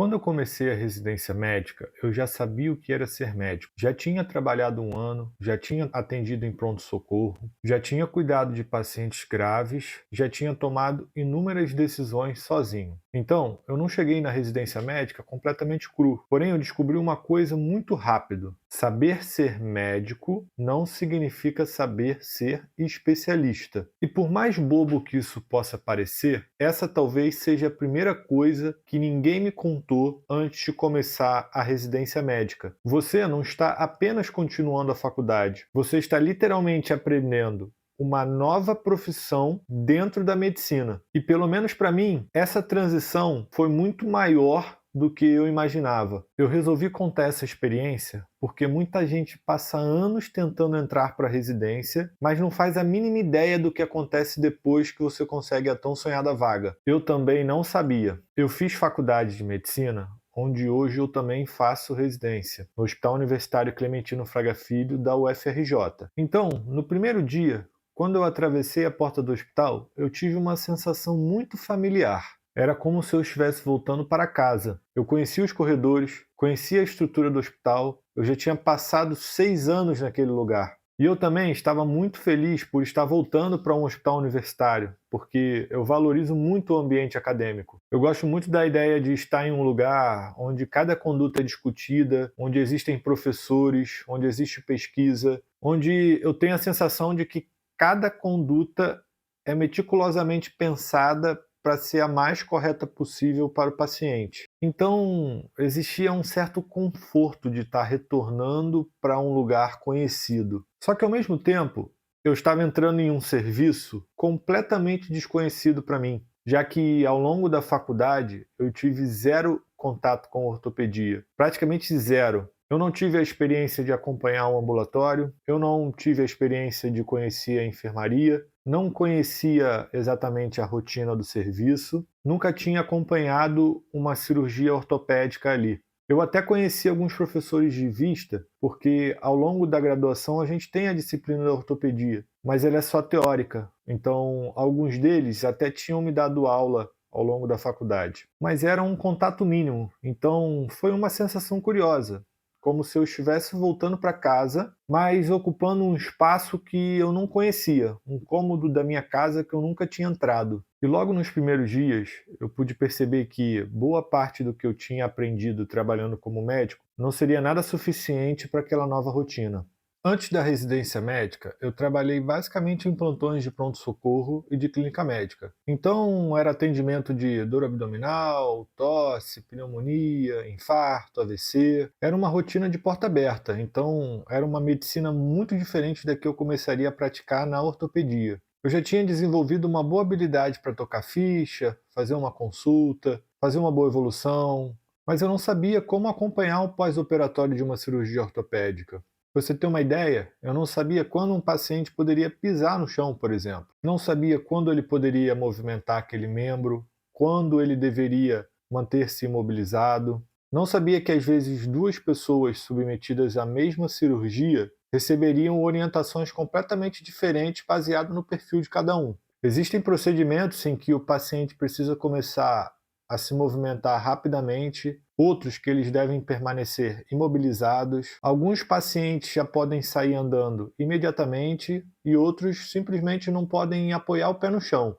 Quando eu comecei a residência médica, eu já sabia o que era ser médico. Já tinha trabalhado um ano, já tinha atendido em pronto-socorro, já tinha cuidado de pacientes graves, já tinha tomado inúmeras decisões sozinho. Então, eu não cheguei na residência médica completamente cru. Porém, eu descobri uma coisa muito rápido. Saber ser médico não significa saber ser especialista. E por mais bobo que isso possa parecer, essa talvez seja a primeira coisa que ninguém me contou antes de começar a residência médica. Você não está apenas continuando a faculdade, você está literalmente aprendendo uma nova profissão dentro da medicina. E pelo menos para mim, essa transição foi muito maior do que eu imaginava. Eu resolvi contar essa experiência porque muita gente passa anos tentando entrar para a residência, mas não faz a mínima ideia do que acontece depois que você consegue a tão sonhada vaga. Eu também não sabia. Eu fiz faculdade de medicina, onde hoje eu também faço residência, no Hospital Universitário Clementino Fraga Filho, da UFRJ. Então, no primeiro dia, quando eu atravessei a porta do hospital, eu tive uma sensação muito familiar. Era como se eu estivesse voltando para casa. Eu conhecia os corredores, conhecia a estrutura do hospital, eu já tinha passado 6 anos naquele lugar. E eu também estava muito feliz por estar voltando para um hospital universitário, porque eu valorizo muito o ambiente acadêmico. Eu gosto muito da ideia de estar em um lugar onde cada conduta é discutida, onde existem professores, onde existe pesquisa, onde eu tenho a sensação de que cada conduta é meticulosamente pensada para ser a mais correta possível para o paciente. Então, existia um certo conforto de estar retornando para um lugar conhecido. Só que, ao mesmo tempo, eu estava entrando em um serviço completamente desconhecido para mim, já que ao longo da faculdade eu tive zero contato com ortopedia, praticamente zero. Eu não tive a experiência de acompanhar um ambulatório, eu não tive a experiência de conhecer a enfermaria, não conhecia exatamente a rotina do serviço, nunca tinha acompanhado uma cirurgia ortopédica ali. Eu até conheci alguns professores de vista, porque ao longo da graduação a gente tem a disciplina da ortopedia, mas ela é só teórica. Então, alguns deles até tinham me dado aula ao longo da faculdade, mas era um contato mínimo. Então, foi uma sensação curiosa, como se eu estivesse voltando para casa, mas ocupando um espaço que eu não conhecia, um cômodo da minha casa que eu nunca tinha entrado. E logo nos primeiros dias, eu pude perceber que boa parte do que eu tinha aprendido trabalhando como médico não seria nada suficiente para aquela nova rotina. Antes da residência médica, eu trabalhei basicamente em plantões de pronto-socorro e de clínica médica. Então, era atendimento de dor abdominal, tosse, pneumonia, infarto, AVC. Era uma rotina de porta aberta, então era uma medicina muito diferente da que eu começaria a praticar na ortopedia. Eu já tinha desenvolvido uma boa habilidade para tocar ficha, fazer uma consulta, fazer uma boa evolução, mas eu não sabia como acompanhar o pós-operatório de uma cirurgia ortopédica. Pra você ter uma ideia, eu não sabia quando um paciente poderia pisar no chão, por exemplo. Não sabia quando ele poderia movimentar aquele membro, quando ele deveria manter-se imobilizado. Não sabia que às vezes duas pessoas submetidas à mesma cirurgia receberiam orientações completamente diferentes baseado no perfil de cada um. Existem procedimentos em que o paciente precisa começar a se movimentar rapidamente, outros que eles devem permanecer imobilizados. Alguns pacientes já podem sair andando imediatamente e outros simplesmente não podem apoiar o pé no chão.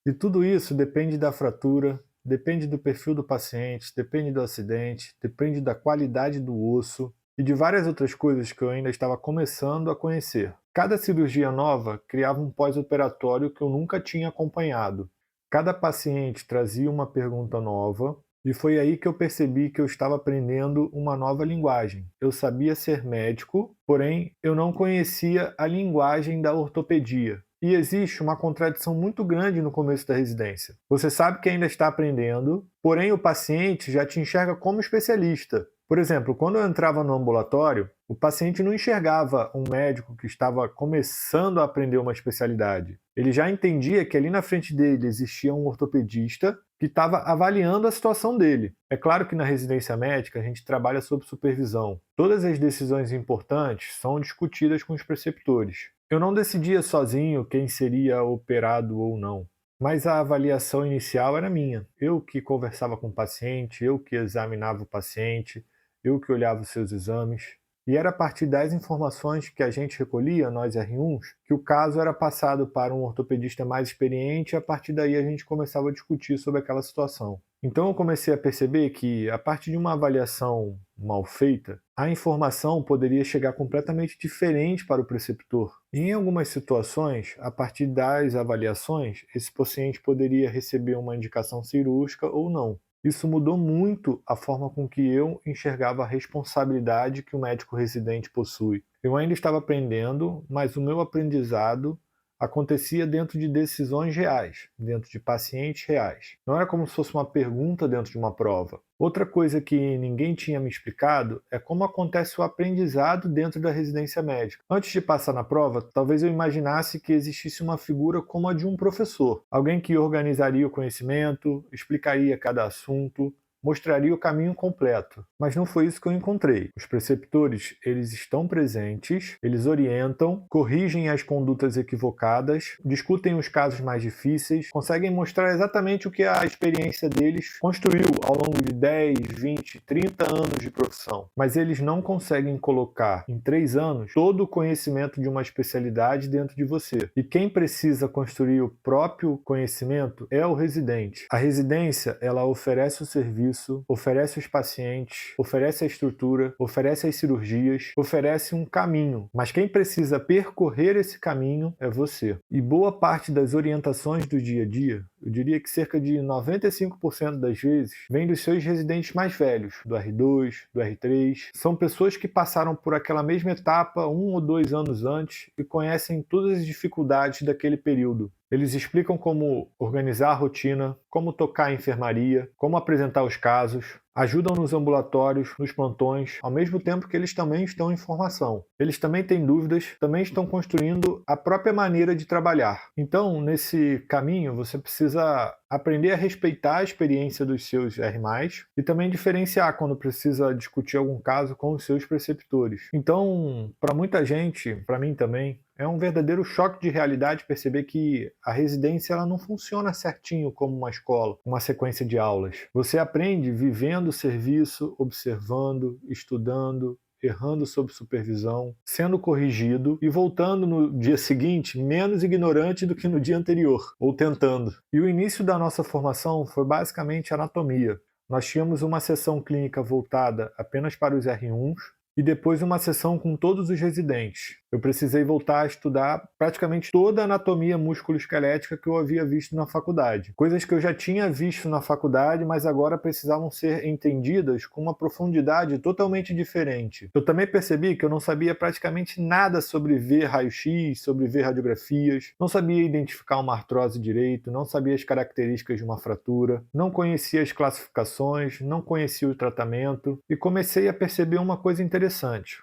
E tudo isso depende da fratura, depende do perfil do paciente, depende do acidente, depende da qualidade do osso e de várias outras coisas que eu ainda estava começando a conhecer. Cada cirurgia nova criava um pós-operatório que eu nunca tinha acompanhado. Cada paciente trazia uma pergunta nova, e foi aí que eu percebi que eu estava aprendendo uma nova linguagem. Eu sabia ser médico, porém eu não conhecia a linguagem da ortopedia. E existe uma contradição muito grande no começo da residência. Você sabe que ainda está aprendendo, porém o paciente já te enxerga como especialista. Por exemplo, quando eu entrava no ambulatório, o paciente não enxergava um médico que estava começando a aprender uma especialidade. Ele já entendia que ali na frente dele existia um ortopedista que estava avaliando a situação dele. É claro que na residência médica a gente trabalha sob supervisão. Todas as decisões importantes são discutidas com os preceptores. Eu não decidia sozinho quem seria operado ou não, mas a avaliação inicial era minha. Eu que conversava com o paciente, eu que examinava o paciente, eu que olhava os seus exames. E era a partir das informações que a gente recolhia, nós R1s, que o caso era passado para um ortopedista mais experiente e a partir daí a gente começava a discutir sobre aquela situação. Então eu comecei a perceber que, a partir de uma avaliação mal feita, a informação poderia chegar completamente diferente para o preceptor. E em algumas situações, a partir das avaliações, esse paciente poderia receber uma indicação cirúrgica ou não. Isso mudou muito a forma com que eu enxergava a responsabilidade que o médico residente possui. Eu ainda estava aprendendo, mas o meu aprendizado acontecia dentro de decisões reais, dentro de pacientes reais. Não era como se fosse uma pergunta dentro de uma prova. Outra coisa que ninguém tinha me explicado é como acontece o aprendizado dentro da residência médica. Antes de passar na prova, talvez eu imaginasse que existisse uma figura como a de um professor, alguém que organizaria o conhecimento, explicaria cada assunto, mostraria o caminho completo. Mas não foi isso que eu encontrei. Os preceptores, eles estão presentes, eles orientam, corrigem as condutas equivocadas, discutem os casos mais difíceis, conseguem mostrar exatamente o que a experiência deles construiu ao longo de 10, 20, 30 anos de profissão. Mas eles não conseguem colocar em 3 anos todo o conhecimento de uma especialidade dentro de você. E quem precisa construir o próprio conhecimento é o residente. A residência, ela oferece o serviço, oferece os pacientes, oferece a estrutura, oferece as cirurgias, oferece um caminho. Mas quem precisa percorrer esse caminho é você. E boa parte das orientações do dia a dia, eu diria que cerca de 95% das vezes, vem dos seus residentes mais velhos, do R2, do R3. São pessoas que passaram por aquela mesma etapa 1 ou 2 anos antes e conhecem todas as dificuldades daquele período. Eles explicam como organizar a rotina, como tocar a enfermaria, como apresentar os casos, ajudam nos ambulatórios, nos plantões, ao mesmo tempo que eles também estão em formação. Eles também têm dúvidas, também estão construindo a própria maneira de trabalhar. Então, nesse caminho, você precisa aprender a respeitar a experiência dos seus R+, e também diferenciar quando precisa discutir algum caso com os seus preceptores. Então, para muita gente, para mim também, é um verdadeiro choque de realidade perceber que a residência ela não funciona certinho como uma escola, uma sequência de aulas. Você aprende vivendo o serviço, observando, estudando, errando sob supervisão, sendo corrigido e voltando no dia seguinte menos ignorante do que no dia anterior, ou tentando. E o início da nossa formação foi basicamente anatomia. Nós tínhamos uma sessão clínica voltada apenas para os R1s, e depois uma sessão com todos os residentes. Eu precisei voltar a estudar praticamente toda a anatomia músculo-esquelética que eu havia visto na faculdade. Coisas que eu já tinha visto na faculdade, mas agora precisavam ser entendidas com uma profundidade totalmente diferente. Eu também percebi que eu não sabia praticamente nada sobre ver raio-x, sobre ver radiografias, não sabia identificar uma artrose direito, não sabia as características de uma fratura, não conhecia as classificações, não conhecia o tratamento e comecei a perceber uma coisa interessante.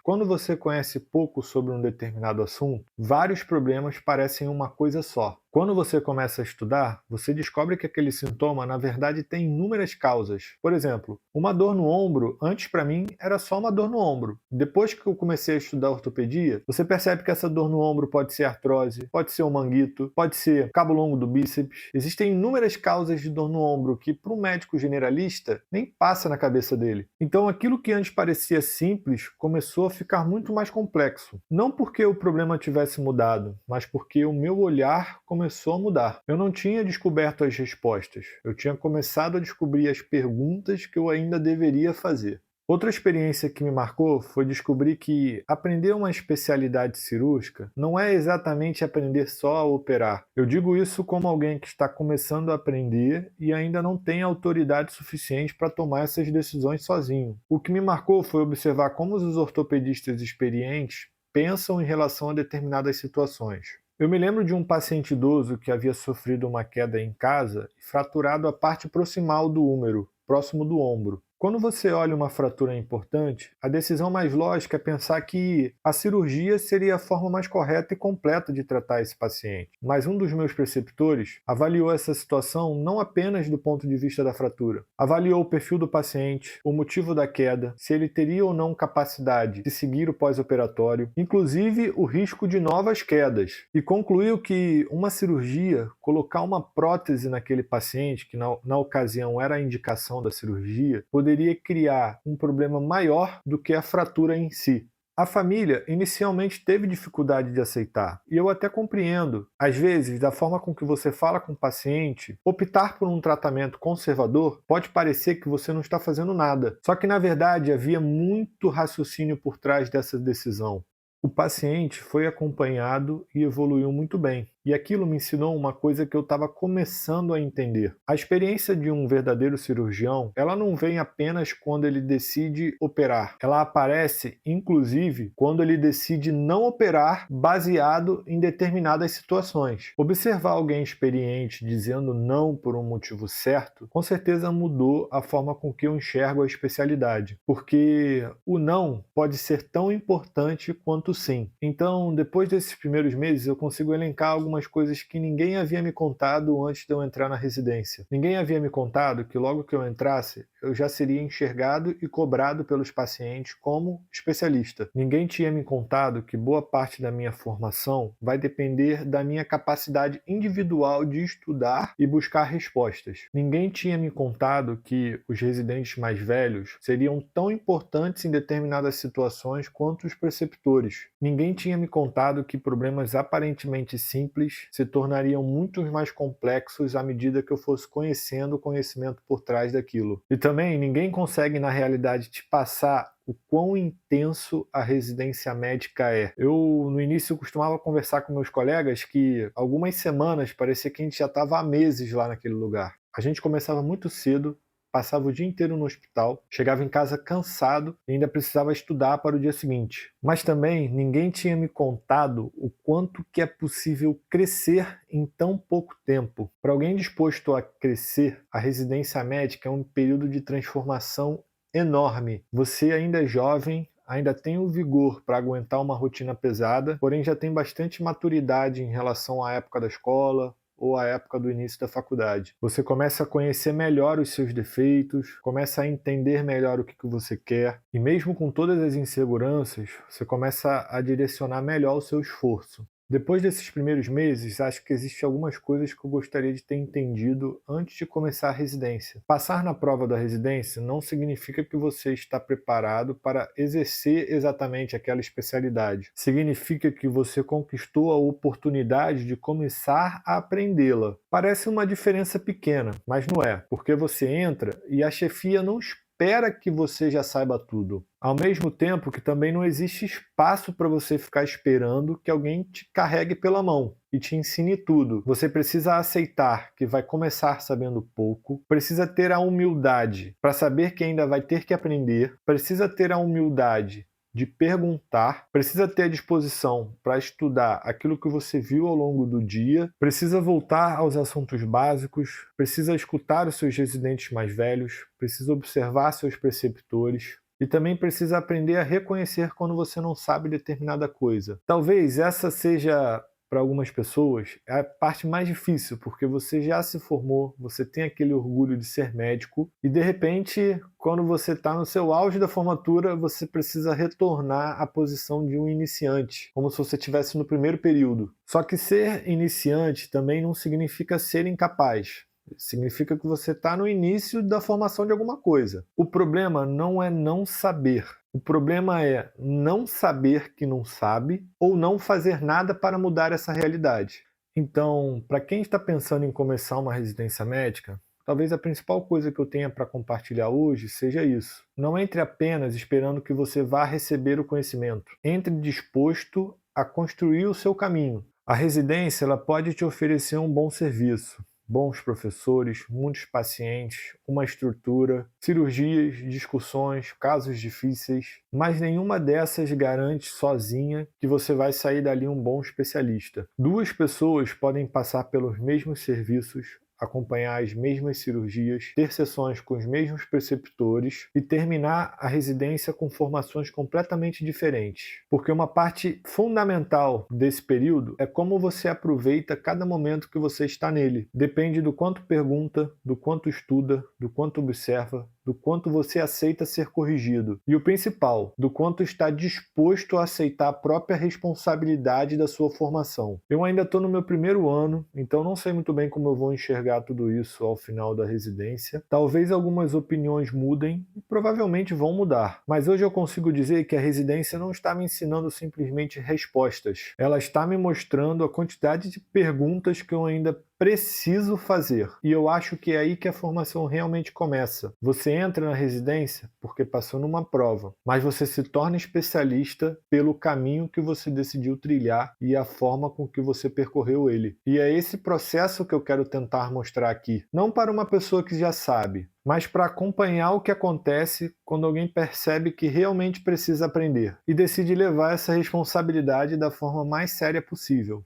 Quando você conhece pouco sobre um determinado assunto, vários problemas parecem uma coisa só. Quando você começa a estudar, você descobre que aquele sintoma, na verdade, tem inúmeras causas. Por exemplo, uma dor no ombro, antes para mim, era só uma dor no ombro. Depois que eu comecei a estudar ortopedia, você percebe que essa dor no ombro pode ser artrose, pode ser um manguito, pode ser cabo longo do bíceps. Existem inúmeras causas de dor no ombro que, para um médico generalista, nem passa na cabeça dele. Então, aquilo que antes parecia simples começou a ficar muito mais complexo. Não porque o problema tivesse mudado, mas porque o meu olhar começou a mudar. Eu não tinha descoberto as respostas, eu tinha começado a descobrir as perguntas que eu ainda deveria fazer. Outra experiência que me marcou foi descobrir que aprender uma especialidade cirúrgica não é exatamente aprender só a operar. Eu digo isso como alguém que está começando a aprender e ainda não tem autoridade suficiente para tomar essas decisões sozinho. O que me marcou foi observar como os ortopedistas experientes pensam em relação a determinadas situações. Eu me lembro de um paciente idoso que havia sofrido uma queda em casa e fraturado a parte proximal do húmero, próximo do ombro. Quando você olha uma fratura importante, a decisão mais lógica é pensar que a cirurgia seria a forma mais correta e completa de tratar esse paciente. Mas um dos meus preceptores avaliou essa situação não apenas do ponto de vista da fratura. Avaliou o perfil do paciente, o motivo da queda, se ele teria ou não capacidade de seguir o pós-operatório, inclusive o risco de novas quedas. E concluiu que uma cirurgia, colocar uma prótese naquele paciente, que na ocasião era a indicação da cirurgia, poderia criar um problema maior do que a fratura em si. A família inicialmente teve dificuldade de aceitar, e eu até compreendo. Às vezes, da forma com que você fala com o paciente, optar por um tratamento conservador pode parecer que você não está fazendo nada. Só que, na verdade, havia muito raciocínio por trás dessa decisão. O paciente foi acompanhado e evoluiu muito bem. E aquilo me ensinou uma coisa que eu estava começando a entender. A experiência de um verdadeiro cirurgião, ela não vem apenas quando ele decide operar. Ela aparece, inclusive, quando ele decide não operar baseado em determinadas situações. Observar alguém experiente dizendo não por um motivo certo, com certeza mudou a forma com que eu enxergo a especialidade. Porque o não pode ser tão importante quanto o sim. Então, depois desses primeiros meses, eu consigo elencar algumas coisas que ninguém havia me contado antes de eu entrar na residência. Ninguém havia me contado que logo que eu entrasse, eu já seria enxergado e cobrado pelos pacientes como especialista. Ninguém tinha me contado que boa parte da minha formação vai depender da minha capacidade individual de estudar e buscar respostas. Ninguém tinha me contado que os residentes mais velhos seriam tão importantes em determinadas situações quanto os preceptores. Ninguém tinha me contado que problemas aparentemente simples se tornariam muito mais complexos à medida que eu fosse conhecendo o conhecimento por trás daquilo. E também ninguém consegue, na realidade, te passar o quão intenso a residência médica é. Eu, no início, costumava conversar com meus colegas que algumas semanas parecia que a gente já estava há meses lá naquele lugar. A gente começava muito cedo, passava o dia inteiro no hospital, chegava em casa cansado e ainda precisava estudar para o dia seguinte. Mas também ninguém tinha me contado o quanto que é possível crescer em tão pouco tempo. Para alguém disposto a crescer, a residência médica é um período de transformação enorme. Você ainda é jovem, ainda tem o vigor para aguentar uma rotina pesada, porém já tem bastante maturidade em relação à época da escola ou à época do início da faculdade. Você começa a conhecer melhor os seus defeitos, começa a entender melhor o que você quer, e mesmo com todas as inseguranças, você começa a direcionar melhor o seu esforço. Depois desses primeiros meses, acho que existem algumas coisas que eu gostaria de ter entendido antes de começar a residência. Passar na prova da residência não significa que você está preparado para exercer exatamente aquela especialidade. Significa que você conquistou a oportunidade de começar a aprendê-la. Parece uma diferença pequena, mas não é, porque você entra e a chefia não espera que você já saiba tudo. Ao mesmo tempo que também não existe espaço para você ficar esperando que alguém te carregue pela mão e te ensine tudo. Você precisa aceitar que vai começar sabendo pouco, precisa ter a humildade para saber que ainda vai ter que aprender, precisa ter a humildade de perguntar, precisa ter a disposição para estudar aquilo que você viu ao longo do dia, precisa voltar aos assuntos básicos, precisa escutar os seus residentes mais velhos, precisa observar seus preceptores, e também precisa aprender a reconhecer quando você não sabe determinada coisa. Talvez essa seja, para algumas pessoas, a parte mais difícil, porque você já se formou, você tem aquele orgulho de ser médico, e de repente, quando você está no seu auge da formatura, você precisa retornar à posição de um iniciante, como se você estivesse no primeiro período. Só que ser iniciante também não significa ser incapaz. Significa que você está no início da formação de alguma coisa. O problema não é não saber. O problema é não saber que não sabe ou não fazer nada para mudar essa realidade. Então, para quem está pensando em começar uma residência médica, talvez a principal coisa que eu tenha para compartilhar hoje seja isso. Não entre apenas esperando que você vá receber o conhecimento. Entre disposto a construir o seu caminho. A residência ela pode te oferecer um bom serviço, bons professores, muitos pacientes, uma estrutura, cirurgias, discussões, casos difíceis, mas nenhuma dessas garante sozinha que você vai sair dali um bom especialista. Duas pessoas podem passar pelos mesmos serviços, acompanhar as mesmas cirurgias, ter sessões com os mesmos preceptores e terminar a residência com formações completamente diferentes. Porque uma parte fundamental desse período é como você aproveita cada momento que você está nele. Depende do quanto pergunta, do quanto estuda, do quanto observa, do quanto você aceita ser corrigido e o principal, do quanto está disposto a aceitar a própria responsabilidade da sua formação. Eu ainda estou no meu primeiro ano, então não sei muito bem como eu vou enxergar tudo isso ao final da residência. Talvez algumas opiniões mudem e provavelmente vão mudar, mas hoje eu consigo dizer que a residência não está me ensinando simplesmente respostas, ela está me mostrando a quantidade de perguntas que eu ainda preciso fazer. E eu acho que é aí que a formação realmente começa. Você entra na residência porque passou numa prova, mas você se torna especialista pelo caminho que você decidiu trilhar e a forma com que você percorreu ele. E é esse processo que eu quero tentar mostrar aqui. Não para uma pessoa que já sabe, mas para acompanhar o que acontece quando alguém percebe que realmente precisa aprender e decide levar essa responsabilidade da forma mais séria possível.